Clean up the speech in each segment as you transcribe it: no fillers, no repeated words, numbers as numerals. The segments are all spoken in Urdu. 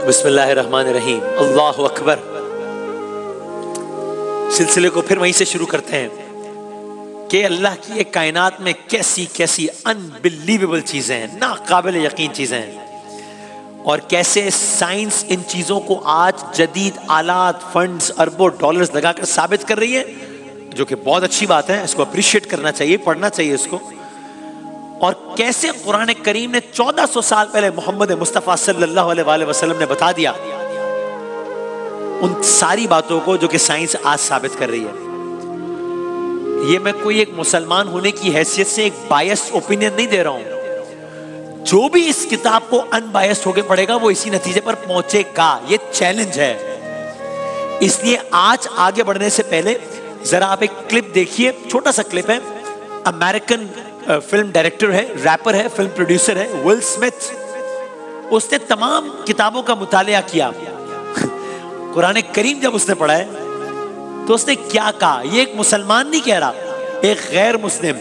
بسم اللہ الرحمن الرحیم، اللہ اکبر۔ سلسلے کو پھر وہیں سے شروع کرتے ہیں کہ اللہ کی ایک کائنات میں کیسی کیسی انبلیویبل چیزیں ہیں، ناقابل یقین چیزیں ہیں، اور کیسے سائنس ان چیزوں کو آج جدید آلات، فنڈز، اربوں ڈالرز لگا کر ثابت کر رہی ہے، جو کہ بہت اچھی بات ہے، اس کو اپریشیٹ کرنا چاہیے، پڑھنا چاہیے اس کو۔ اور کیسے قرآن کریم نے 1400 سال پہلے محمد مصطفیٰ صلی اللہ علیہ وآلہ وسلم نے بتا دیا ان ساری باتوں کو جو کہ سائنس آج ثابت کر رہی ہے۔ یہ میں کوئی ایک مسلمان ہونے کی حیثیت سے ایک بائیس اوپینین نہیں دے رہا ہوں، جو بھی اس کتاب کو ان بائیس ہو کے پڑھے گا وہ اسی نتیجے پر پہنچے گا، یہ چیلنج ہے۔ اس لیے آج آگے بڑھنے سے پہلے ذرا آپ ایک کلپ دیکھیے، چھوٹا سا کلپ ہے۔ امریکن فلم ڈائریکٹر ہے، ریپر ہے، فلم پروڈیوسر ہے، ول سمتھ۔ اس نے تمام کتابوں کا مطالعہ کیا۔ قرآن کریم جب اس نے پڑھا ہے تو اس نے کیا کہا، یہ ایک مسلمان نہیں کہہ رہا، ایک غیر مسلم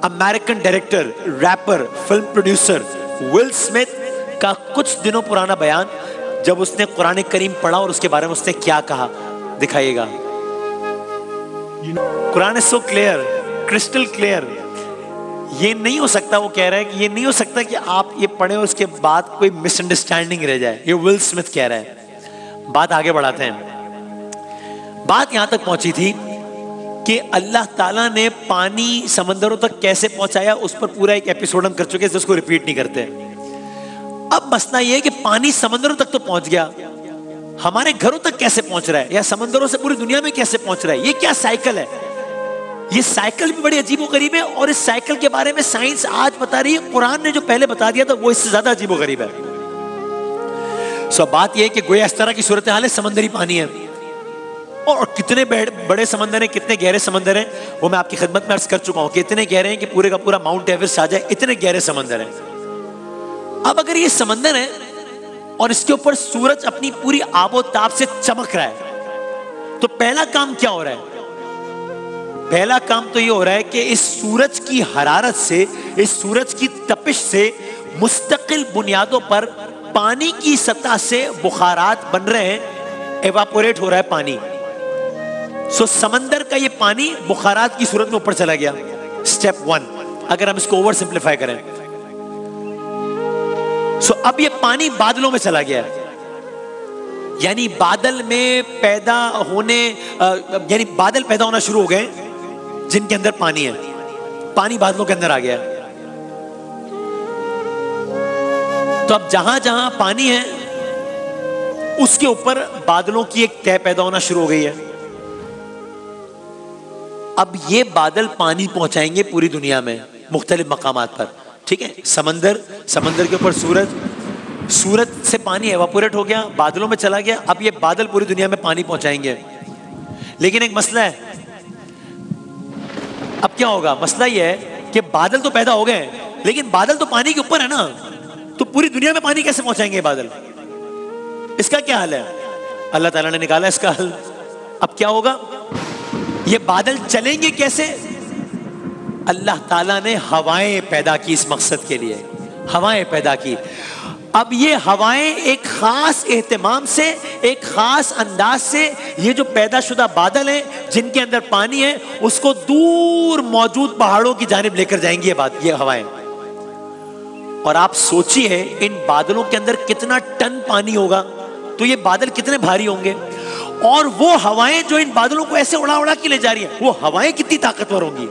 American director, rapper, film producer Will Smith کا کچھ دنوں پرانا بیان، جب اس نے قرآن کریم پڑھا اور اس کے بارے میں اس نے کیا کہا، دکھائیے گا۔ قرآن is so clear, crystal clear۔ یہ نہیں ہو سکتا، وہ کہہ رہا ہے کہ یہ نہیں ہو سکتا کہ آپ یہ پڑھیں اور اس کے بعد کوئی مس انڈرسٹینڈنگ رہ جائے، یہ ول سمتھ کہہ رہا ہے۔ بات آگے بڑھاتے ہیں۔ بات یہاں تک پہنچی تھی کہ اللہ تعالیٰ نے پانی سمندروں تک کیسے پہنچایا، اس پر پورا ایک ایپیسوڈ ہم کر چکے ہیں، جس کو ریپیٹ نہیں کرتے۔ اب مسئلہ یہ ہے کہ پانی سمندروں تک تو پہنچ گیا، ہمارے گھروں تک کیسے پہنچ رہا ہے، یا سمندروں سے پوری دنیا میں کیسے پہنچ رہا ہے، یہ کیا سائیکل ہے؟ یہ سائیکل بھی بڑی عجیب و غریب ہے، اور اس سائیکل کے بارے میں سائنس آج بتا رہی ہے، قرآن نے جو پہلے بتا دیا تھا وہ اس سے زیادہ عجیب و غریب ہے۔ بات یہ ہے کہ گویا اس طرح کی صورتحال ہے، سمندری پانی ہے، اور کتنے بڑے سمندر ہیں، کتنے گہرے سمندر ہیں، وہ میں آپ کی خدمت میں عرض کر چکا ہوں کہ اتنے گہرے ہیں کہ پورے کا پورا ماؤنٹ ایورسٹ آ جائے، اتنے گہرے سمندر ہیں۔ اب اگر یہ سمندر ہے اور اس کے اوپر سورج اپنی پوری آب و تاب سے چمک رہا ہے، تو پہلا کام کیا ہو رہا ہے؟ پہلا کام تو یہ ہو رہا ہے کہ اس سورج کی حرارت سے، اس سورج کی تپش سے مستقل بنیادوں پر پانی کی سطح سے بخارات بن رہے ہیں، ایواپوریٹ ہو رہا ہے پانی۔ سمندر کا یہ پانی بخارات کی صورت میں اوپر چلا گیا، سٹیپ 1، اگر ہم اس کو اوور سمپلیفائی کریں۔ اب یہ پانی بادلوں میں چلا گیا ہے، یعنی بادل میں پیدا ہونے، یعنی بادل پیدا ہونا شروع ہو گئے جن کے اندر پانی ہے، پانی بادلوں کے اندر آ گیا۔ تو اب جہاں جہاں پانی ہے اس کے اوپر بادلوں کی ایک تہہ پیدا ہونا شروع ہو گئی ہے۔ اب یہ بادل پانی پہنچائیں گے پوری دنیا میں مختلف مقامات پر، ٹھیک ہے؟ سمندر کے اوپر سورج سے پانی ایواپوریٹ ہو گیا، بادلوں میں چلا گیا، اب یہ بادل پوری دنیا میں پانی پہنچائیں گے۔ لیکن ایک مسئلہ ہے، اب کیا ہوگا؟ مسئلہ یہ ہے کہ بادل تو پیدا ہو گئے، لیکن بادل تو پانی کے اوپر ہے نا، تو پوری دنیا میں پانی کیسے پہنچائیں گے بادل؟ اس کا کیا حل ہے؟ اللہ تعالیٰ نے نکالا اس کا حل۔ اب کیا ہوگا؟ یہ بادل چلیں گے کیسے؟ اللہ تعالیٰ نے ہوائیں پیدا کی اس مقصد کے لیے، ہوائیں پیدا کی۔ اب یہ ہوائیں ایک خاص اہتمام سے، ایک خاص انداز سے، یہ جو پیدا شدہ بادل ہیں جن کے اندر پانی ہے، اس کو دور موجود پہاڑوں کی جانب لے کر جائیں گی یہ ہوائیں۔ اور آپ سوچئے ان بادلوں کے اندر کتنا ٹن پانی ہوگا، تو یہ بادل کتنے بھاری ہوں گے، اور وہ ہوائیں جو ان بادلوں کو ایسے اڑا اڑا کے لے جا رہی ہیں، وہ ہوائیں کتنی طاقتور ہوں گی۔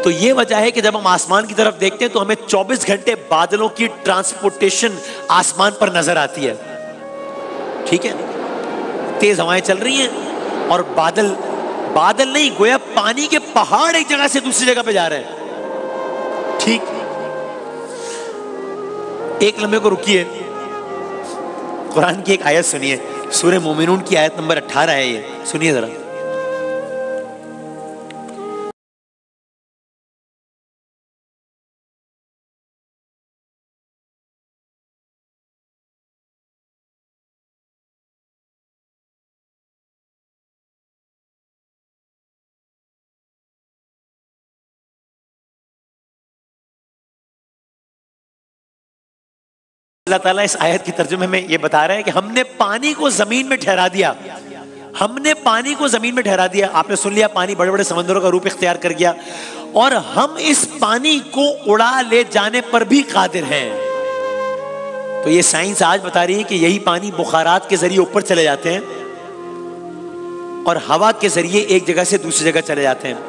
تو یہ وجہ ہے کہ جب ہم آسمان کی طرف دیکھتے ہیں تو ہمیں 24 گھنٹے بادلوں کی ٹرانسپورٹیشن آسمان پر نظر آتی ہے، ٹھیک ہے؟ تیز ہوائیں چل رہی ہیں، اور بادل نہیں، گویا پانی کے پہاڑ ایک جگہ سے دوسری جگہ پہ جا رہے ہیں، ٹھیک؟ ایک لمحے کو رکیے، قرآن کی ایک آیت سنیے، سورہ مومنون کی آیت نمبر 18 ہے، یہ سنیے ذرا۔ اللہ تعالیٰ اس آیت کی ترجمے میں یہ بتا رہا ہے کہ ہم نے پانی کو زمین میں ٹھہرا دیا. ہم نے پانی کو زمین میں ٹھہرا دیا. آپ نے سن لیا پانی بڑے بڑے سمندروں کا روپ اختیار کر گیا, اور ہم اس پانی کو اڑا لے جانے پر بھی قادر ہیں. تو یہ سائنس آج بتا رہی ہے کہ یہی پانی بخارات کے ذریعے اوپر چلے جاتے ہیں اور ہوا کے ذریعے ایک جگہ سے دوسری جگہ چلے جاتے ہیں.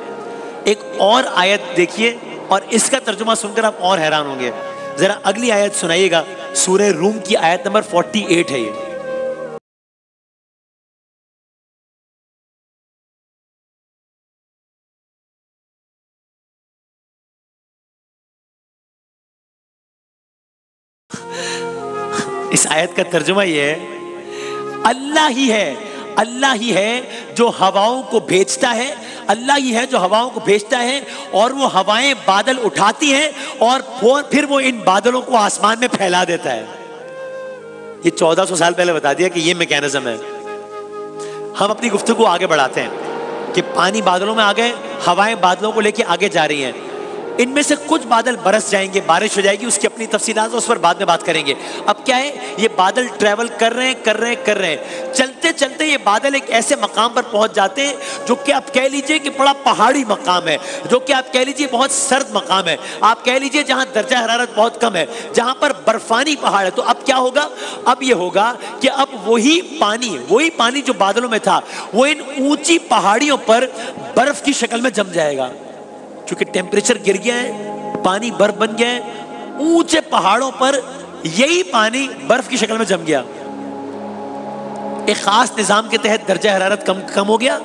ایک اور آیت دیکھیے اور اس کا ترجمہ سن کر آپ اور حیران ہوں گے. ذرا اگلی آیت سنائیے گا, سورہ روم کی آیت نمبر 48 ہے یہ. اس آیت کا ترجمہ یہ ہے, اللہ ہی ہے جو ہواؤں کو بھیجتا ہے, اللہ ہی ہے جو ہواؤں کو بھیجتا ہے اور وہ ہوائیں بادل اٹھاتی ہیں اور پھر وہ ان بادلوں کو آسمان میں پھیلا دیتا ہے. یہ 1400 سال پہلے بتا دیا کہ یہ میکینزم ہے. ہم اپنی گفتگو آگے بڑھاتے ہیں کہ پانی بادلوں میں آ گئے, ہوائیں بادلوں کو لے کے آگے جا رہی ہیں. ان میں سے کچھ بادل برس جائیں گے, بارش ہو جائے گی, اس کی اپنی تفصیلات اس پر بعد میں بات کریں گے. اب کیا ہے, یہ بادل ٹریول کر رہے ہیں. چلتے چلتے یہ بادل ایک ایسے مقام پر پہنچ جاتے ہیں جو کہ آپ کہہ لیجئے کہ بڑا پہاڑی مقام ہے, جو کہ آپ کہہ لیجئے بہت سرد مقام ہے, آپ کہہ لیجئے جہاں درجہ حرارت بہت کم ہے, جہاں پر برفانی پہاڑ ہے. تو اب کیا ہوگا, اب یہ ہوگا کہ اب وہی پانی جو بادلوں میں تھا وہ ان اونچی پہاڑیوں پر برف کی شکل میں جم جائے گا. چونکہ ٹیمپریچر گر گیا ہے, پانی برف بن گیا ہے, اونچے پہاڑوں پر یہی پانی برف کی شکل میں جم گیا. ایک خاص نظام کے تحت درجہ حرارت کم ہو گیا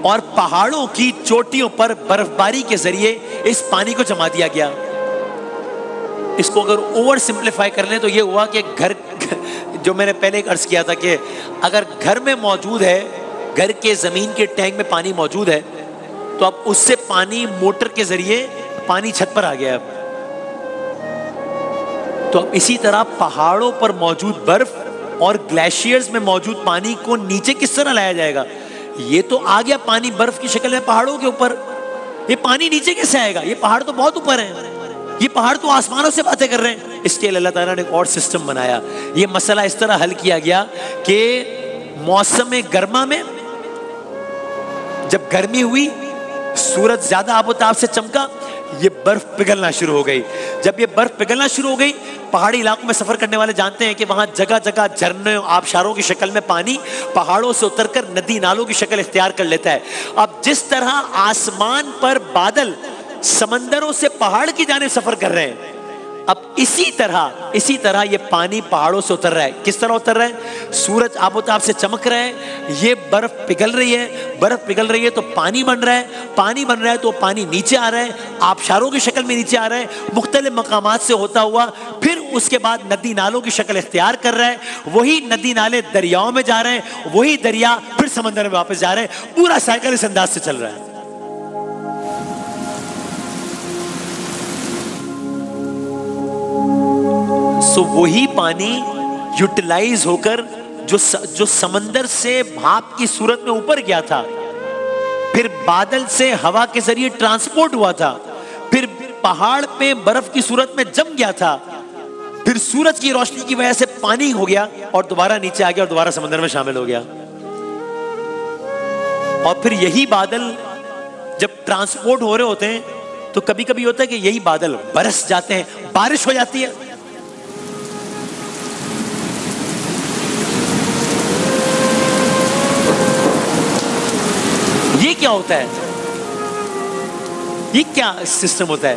اور پہاڑوں کی چوٹیوں پر برف باری کے ذریعے اس پانی کو جما دیا گیا. اس کو اگر اوور سمپلیفائی کر لیں تو یہ ہوا کہ گھر, جو میں نے پہلے ایک عرض کیا تھا کہ اگر گھر میں موجود ہے, گھر کے زمین کے ٹینک میں پانی موجود ہے, تو اب اس سے پانی موٹر کے ذریعے پانی چھت پر آ گیا. تو اب اسی طرح پہاڑوں پر موجود برف اور گلیشیئرز میں موجود پانی کو نیچے کس طرح لایا جائے گا. یہ تو آ گیا پانی برف کی شکل میں پہاڑوں کے اوپر, یہ پانی نیچے کیسے آئے گا, یہ پہاڑ تو بہت اوپر ہیں, یہ پہاڑ تو آسمانوں سے باتیں کر رہے ہیں. اس کے لیے اللہ تعالیٰ نے ایک اور سسٹم بنایا. یہ مسئلہ اس طرح حل کیا گیا کہ موسم گرما میں جب گرمی ہوئی, سورج زیادہ آب و تاب سے چمکا, یہ برف پگھلنا شروع ہو گئی. جب یہ برف پگھلنا شروع ہو گئی, پہاڑی علاقوں میں سفر کرنے والے جانتے ہیں کہ وہاں جگہ جگہ جھرنے, آبشاروں کی شکل میں پانی پہاڑوں سے اتر کر ندی نالوں کی شکل اختیار کر لیتا ہے. اب جس طرح آسمان پر بادل سمندروں سے پہاڑ کی جانب سفر کر رہے ہیں, اب اسی طرح یہ پانی پہاڑوں سے اتر رہا ہے. کس طرح اتر رہا ہے, سورج آب و تاب سے چمک رہا ہے, یہ برف پگھل رہی ہے تو پانی بن رہا ہے تو پانی نیچے آ رہا ہے, آبشاروں کی شکل میں نیچے آ رہا ہے, مختلف مقامات سے ہوتا ہوا پھر اس کے بعد ندی نالوں کی شکل اختیار کر رہا ہے. وہی ندی نالے دریاؤں میں جا رہے ہیں, وہی دریا پھر سمندر میں واپس جا رہے ہیں. پورا سائیکل اس انداز سے چل رہا ہے. وہی پانی یوٹیلائز ہو کر جو سمندر سے بھاپ کی صورت میں اوپر گیا تھا, پھر بادل سے ہوا کے ذریعے ٹرانسپورٹ ہوا تھا, پھر پہاڑ پہ برف کی صورت میں جم گیا تھا, پھر سورج کی روشنی کی وجہ سے پانی ہو گیا اور دوبارہ نیچے آ گیا اور دوبارہ سمندر میں شامل ہو گیا. اور پھر یہی بادل جب ٹرانسپورٹ ہو رہے ہوتے ہیں تو کبھی کبھی ہوتا ہے کہ یہی بادل برس جاتے ہیں, بارش ہو جاتی ہے. یہ کیا ہوتا ہے, یہ کیا سسٹم ہوتا ہے؟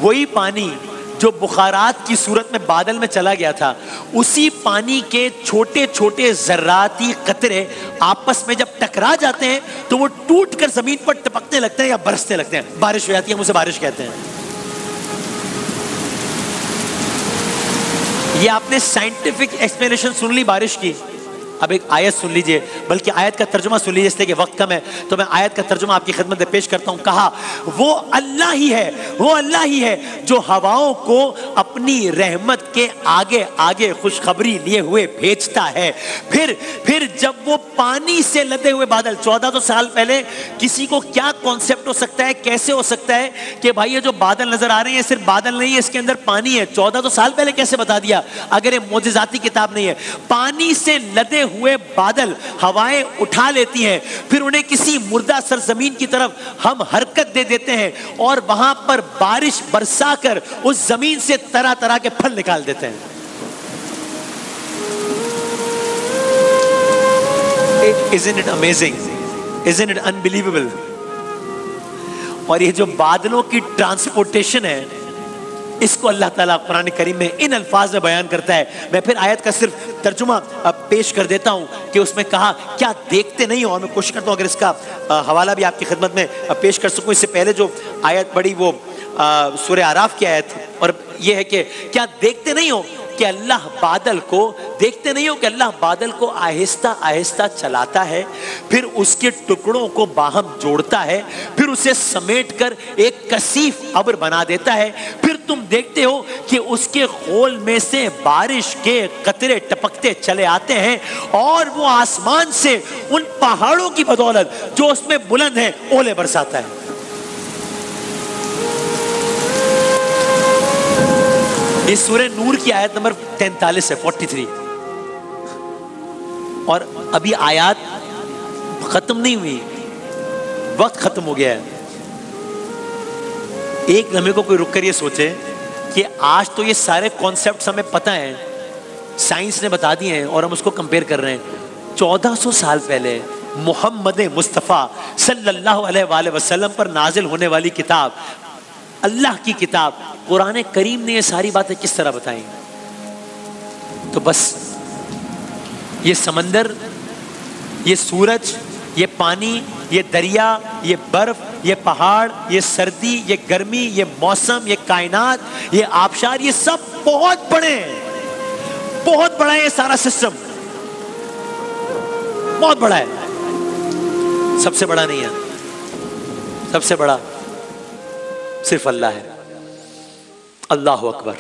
وہی پانی جو بخارات کی صورت میں بادل میں چلا گیا تھا, اسی پانی کے چھوٹے چھوٹے ذراتی قطرے آپس میں جب ٹکرا جاتے ہیں تو وہ ٹوٹ کر زمین پر ٹپکنے لگتے ہیں یا برسنے لگتے ہیں, بارش ہو جاتی ہے, ہم اسے بارش کہتے ہیں. یہ آپ نے سائنٹیفک ایکسپلینیشن سن لی بارش کی, اب ایک آیت سن لیجئے، بلکہ آیت کا ترجمہ سن لیجئے، اس لیے کہ وقت کم ہے تو میں آیت کا ترجمہ آپ کی خدمت میں پیش کرتا ہوں۔ کہا وہ اللہ ہی ہے، وہ اللہ ہی ہے جو ہواؤں کو اپنی رحمت کے آگے آگے خوشخبری لیے ہوئے بھیجتا ہے، پھر جب وہ پانی سے لدے ہوئے بادل، 1400 سال پہلے کسی کو کیا کانسیپٹ ہو سکتا ہے، کیسے ہو سکتا ہے کہ بھائی یہ جو بادل نظر آ رہے ہیں صرف بادل نہیں ہے، اس کے اندر پانی ہے، 1400 سال پہلے کیسے بتا دیا اگر یہ معجزاتی کتاب نہیں ہے؟ پانی سے لدے ہوئے بادل ہوائیں اٹھا لیتی ہیں، پھر انہیں کسی مردہ سرزمین کی طرف ہم حرکت دے دیتے ہیں اور وہاں پر بارش برسا کر اس زمین سے طرح طرح کے پھل نکال دیتے ہیں۔ Isn't it amazing? Isn't it unbelievable? اور یہ جو بادلوں کی ٹرانسپورٹیشن ہے، اس کو اللہ تعالیٰ قرآن کریم میں ان الفاظ میں بیان کرتا ہے۔ میں پھر آیت کا صرف ترجمہ پیش کر دیتا ہوں کہ اس میں کہا کیا دیکھتے نہیں ہو، اور میں کوشش کرتا ہوں اگر اس کا حوالہ بھی آپ کی خدمت میں پیش کر سکوں۔ اس سے پہلے جو آیت پڑھی وہ سورہ اعراف کی آیت، اور یہ ہے کہ کیا دیکھتے نہیں ہو کہ اللہ بادل کو آہستہ آہستہ چلاتا ہے، پھر اس کے ٹکڑوں کو باہم جوڑتا ہے، پھر اسے سمیٹ کر ایک کثیف ابر بنا دیتا ہے، پھر تم دیکھتے ہو کہ اس کے خول میں سے بارش کے قطرے ٹپکتے چلے آتے ہیں، اور وہ آسمان سے ان پہاڑوں کی بدولت جو اس میں بلند ہیں اولے برساتا ہے۔ یہ سورہ نور کی آیت نمبر 43 ہے، 43، اور ابھی آیات ختم نہیں ہوئی، وقت ختم ہو گیا ہے۔ ایک لمحے کو کوئی رک کر یہ سوچے کہ آج تو یہ سارے کانسیپٹس ہمیں پتہ ہیں، سائنس نے بتا دیے ہیں اور ہم اس کو کمپیئر کر رہے ہیں۔ 1400 سال پہلے محمد مصطفیٰ صلی اللہ علیہ وآلہ وسلم پر نازل ہونے والی کتاب، اللہ کی کتاب قرآن کریم نے یہ ساری باتیں کس طرح بتائیں؟ تو بس یہ سمندر، یہ سورج، یہ پانی، یہ دریا، یہ برف، یہ پہاڑ، یہ سردی، یہ گرمی، یہ موسم، یہ کائنات، یہ آبشار، یہ سب بہت بڑے ہیں، بہت بڑا ہے یہ سارا سسٹم، بہت بڑا ہے۔ سب سے بڑا نہیں ہے، سب سے بڑا صرف اللہ ہے۔ اللہ اکبر۔